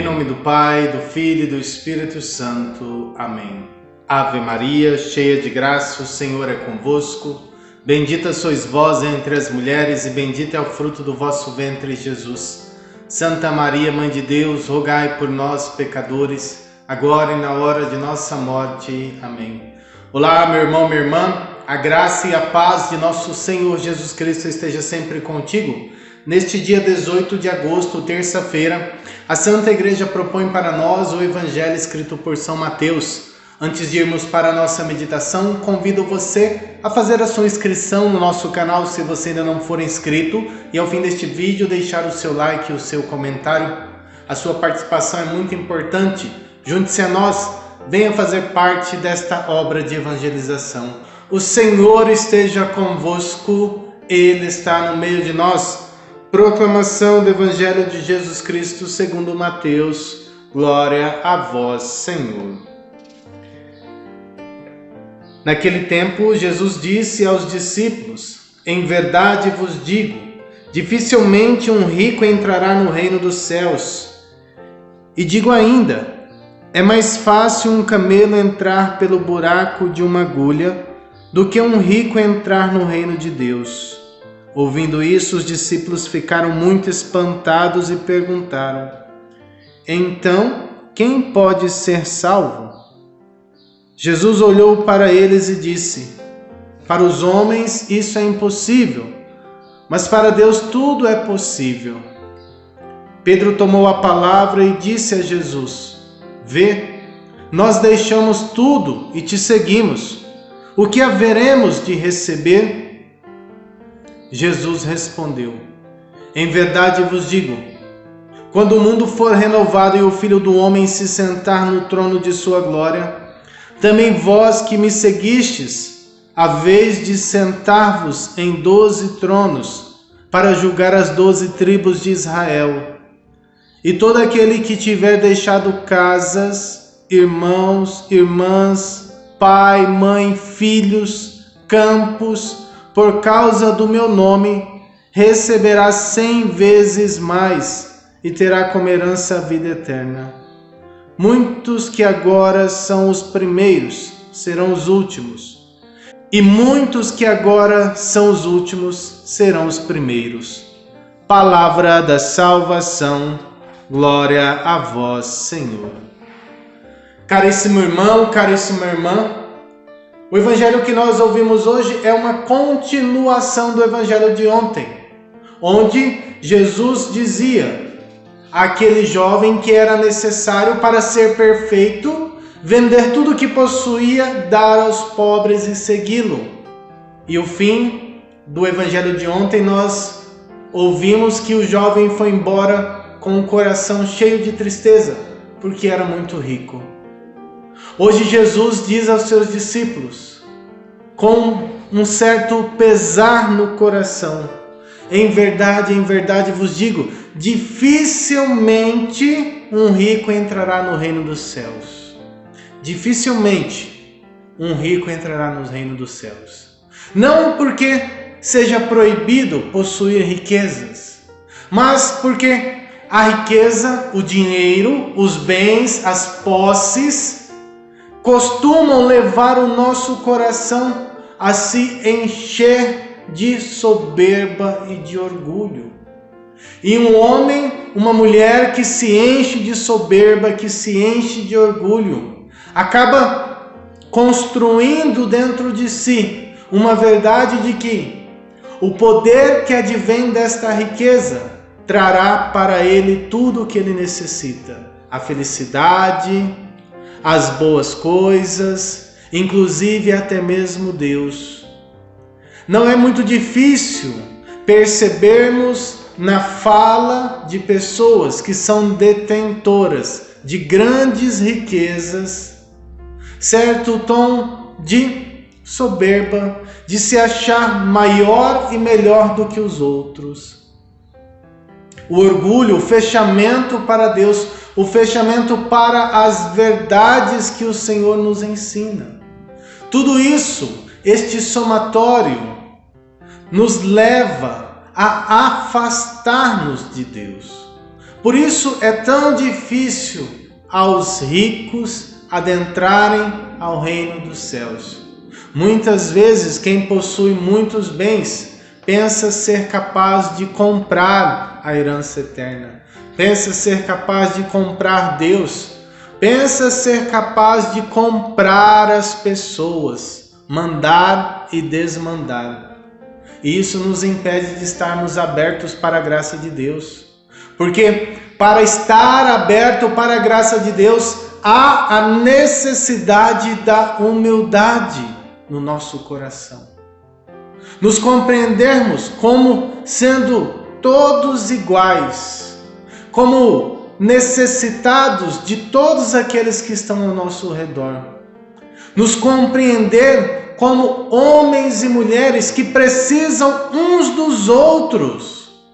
nome do Pai, do Filho e do Espírito Santo. Amém. Ave Maria, cheia de graça, o Senhor é convosco. Bendita sois vós entre as mulheres e bendito é o fruto do vosso ventre, Jesus. Santa Maria, Mãe de Deus, rogai por nós, pecadores, agora e na hora de nossa morte. Amém. Olá, meu irmão, minha irmã. A graça e a paz de nosso Senhor Jesus Cristo esteja sempre contigo. Neste dia 18 de agosto, terça-feira, a Santa Igreja propõe para nós o Evangelho escrito por São Mateus. Antes de irmos para a nossa meditação, convido você a fazer a sua inscrição no nosso canal se você ainda não for inscrito e ao fim deste vídeo deixar o seu like e o seu comentário. A sua participação é muito importante. Junte-se a nós, venha fazer parte desta obra de evangelização. O Senhor esteja convosco, Ele está no meio de nós. Proclamação do Evangelho de Jesus Cristo segundo Mateus. Glória a vós, Senhor. Naquele tempo, Jesus disse aos discípulos: Em verdade vos digo, dificilmente um rico entrará no reino dos céus. E digo ainda, é mais fácil um camelo entrar pelo buraco de uma agulha do que um rico entrar no reino de Deus. Ouvindo isso, os discípulos ficaram muito espantados e perguntaram: Então, quem pode ser salvo? Jesus olhou para eles e disse: Para os homens isso é impossível, mas para Deus tudo é possível. Pedro tomou a palavra e disse a Jesus: Vê, nós deixamos tudo e te seguimos. O que haveremos de receber? Jesus respondeu: Em verdade vos digo, quando o mundo for renovado e o Filho do Homem se sentar no trono de sua glória, também vós que me seguistes, haveis de sentar-vos em 12 tronos, para julgar as 12 tribos de Israel. E todo aquele que tiver deixado casas, irmãos, irmãs, pai, mãe, filhos, campos, por causa do meu nome, receberá 100 vezes mais e terá como herança a vida eterna. Muitos que agora são os primeiros serão os últimos, e muitos que agora são os últimos serão os primeiros. Palavra da salvação, glória a vós, Senhor. Caríssimo irmão, caríssima irmã, o evangelho que nós ouvimos hoje é uma continuação do evangelho de ontem, onde Jesus dizia àquele jovem que era necessário para ser perfeito, vender tudo o que possuía, dar aos pobres e segui-lo. E o fim do evangelho de ontem nós ouvimos que o jovem foi embora com o coração cheio de tristeza, porque era muito rico. Hoje Jesus diz aos seus discípulos, com um certo pesar no coração: em verdade vos digo, dificilmente um rico entrará no reino dos céus. Dificilmente um rico entrará no reino dos céus. Não porque seja proibido possuir riquezas, mas porque a riqueza, o dinheiro, os bens, as posses costumam levar o nosso coração a se encher de soberba e de orgulho. E um homem, uma mulher que se enche de soberba, que se enche de orgulho, acaba construindo dentro de si uma verdade de que o poder que advém desta riqueza trará para ele tudo o que ele necessita: a felicidade, as boas coisas, inclusive até mesmo Deus. Não é muito difícil percebermos na fala de pessoas que são detentoras de grandes riquezas certo tom de soberba, de se achar maior e melhor do que os outros. O orgulho, o fechamento para Deus, o fechamento para as verdades que o Senhor nos ensina. Tudo isso, este somatório, nos leva a afastar-nos de Deus. Por isso é tão difícil aos ricos adentrarem ao reino dos céus. Muitas vezes quem possui muitos bens pensa ser capaz de comprar a herança eterna, pensa ser capaz de comprar Deus, pensa ser capaz de comprar as pessoas, mandar e desmandar. E isso nos impede de estarmos abertos para a graça de Deus. Porque para estar aberto para a graça de Deus, há a necessidade da humildade no nosso coração. Nos compreendermos como sendo todos iguais, como necessitados de todos aqueles que estão ao nosso redor. Nos compreender como homens e mulheres que precisam uns dos outros,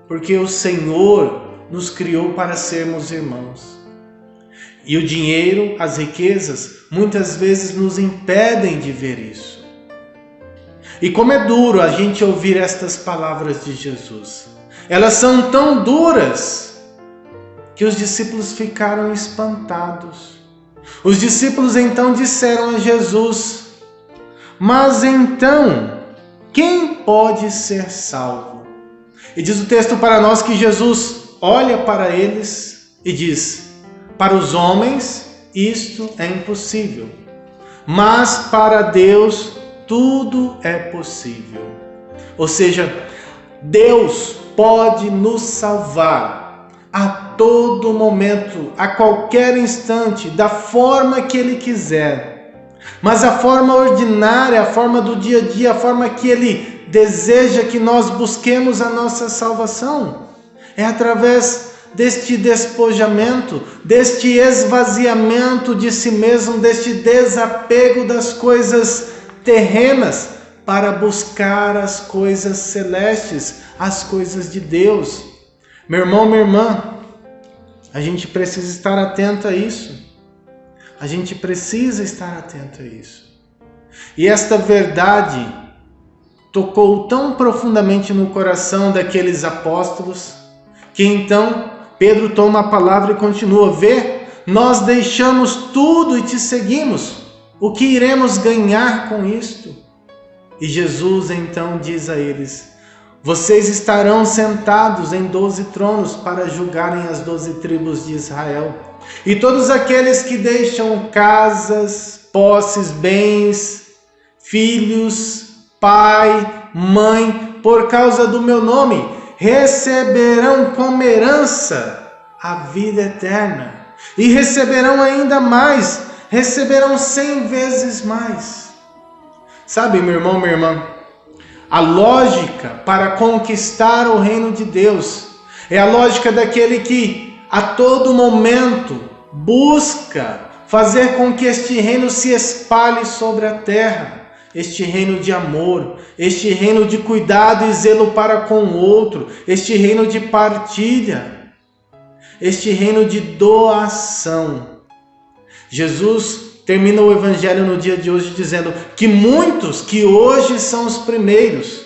porque o Senhor nos criou para sermos irmãos. E o dinheiro, as riquezas, muitas vezes nos impedem de ver isso. E como é duro a gente ouvir estas palavras de Jesus. Elas são tão duras que os discípulos ficaram espantados. Os discípulos então disseram a Jesus: mas então, quem pode ser salvo? E diz o texto para nós que Jesus olha para eles e diz: para os homens isto é impossível, mas para Deus tudo é possível. Ou seja, Deus pode nos salvar a todo momento, a qualquer instante, da forma que Ele quiser. Mas a forma ordinária, a forma do dia a dia, a forma que Ele deseja que nós busquemos a nossa salvação é através deste despojamento, deste esvaziamento de si mesmo, deste desapego das coisas terrenas para buscar as coisas celestes, as coisas de Deus. Meu irmão, minha irmã, a gente precisa estar atento a isso. A gente precisa estar atento a isso. E esta verdade tocou tão profundamente no coração daqueles apóstolos, que então Pedro toma a palavra e continua: vê, nós deixamos tudo e te seguimos. O que iremos ganhar com isto? E Jesus então diz a eles: vocês estarão sentados em 12 tronos para julgarem as 12 tribos de Israel. E todos aqueles que deixam casas, posses, bens, filhos, pai, mãe, por causa do meu nome, receberão como herança a vida eterna. E receberão ainda mais, receberão 100 vezes mais. Sabe, meu irmão, minha irmã, a lógica para conquistar o reino de Deus é a lógica daquele que a todo momento busca fazer com que este reino se espalhe sobre a terra. Este reino de amor, este reino de cuidado e zelo para com o outro, este reino de partilha, este reino de doação. Jesus termina o Evangelho no dia de hoje dizendo que muitos que hoje são os primeiros,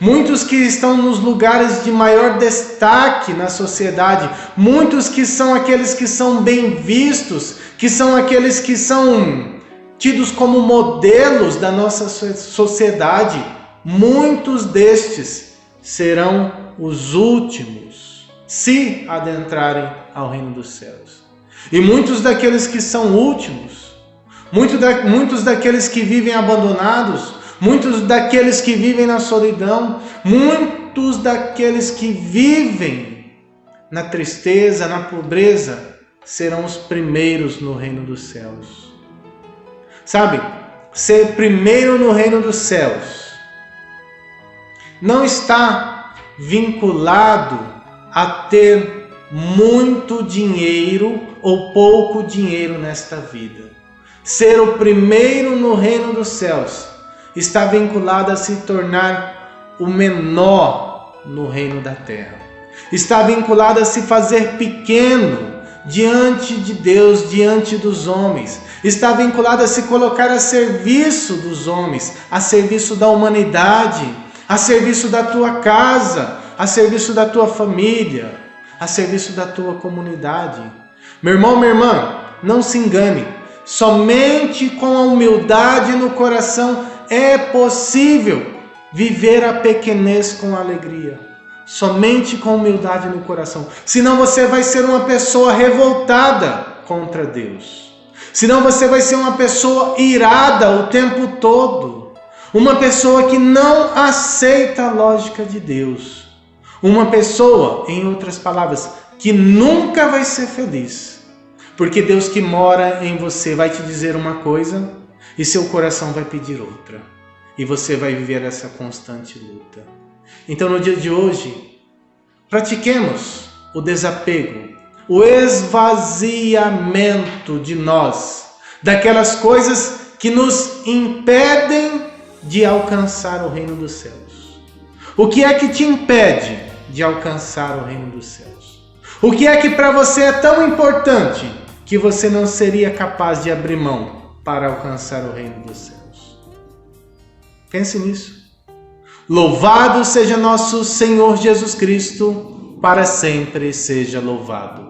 muitos que estão nos lugares de maior destaque na sociedade, muitos que são aqueles que são bem vistos, que são aqueles que são tidos como modelos da nossa sociedade, muitos destes serão os últimos, se adentrarem ao reino dos céus. E muitos daqueles que são últimos, muitos daqueles que vivem abandonados, muitos daqueles que vivem na solidão, muitos daqueles que vivem na tristeza, na pobreza, serão os primeiros no reino dos céus. Sabe, ser primeiro no reino dos céus não está vinculado a ter muito dinheiro ou pouco dinheiro nesta vida. Ser o primeiro no reino dos céus está vinculado a se tornar o menor no reino da terra. Está vinculado a se fazer pequeno diante de Deus, diante dos homens. Está vinculado a se colocar a serviço dos homens, a serviço da humanidade, a serviço da tua casa, a serviço da tua família, a serviço da tua comunidade. Meu irmão, minha irmã, não se engane. Somente com a humildade no coração é possível viver a pequenez com alegria. Somente com humildade no coração. Senão você vai ser uma pessoa revoltada contra Deus. Senão você vai ser uma pessoa irada o tempo todo. Uma pessoa que não aceita a lógica de Deus. Uma pessoa, em outras palavras, que nunca vai ser feliz. Porque Deus que mora em você vai te dizer uma coisa e seu coração vai pedir outra. E você vai viver essa constante luta. Então no dia de hoje, pratiquemos o desapego, o esvaziamento de nós, daquelas coisas que nos impedem de alcançar o reino dos céus. O que é que te impede de alcançar o reino dos céus? O que é que para você é tão importante que você não seria capaz de abrir mão para alcançar o reino dos céus? Pense nisso. Louvado seja nosso Senhor Jesus Cristo, para sempre seja louvado.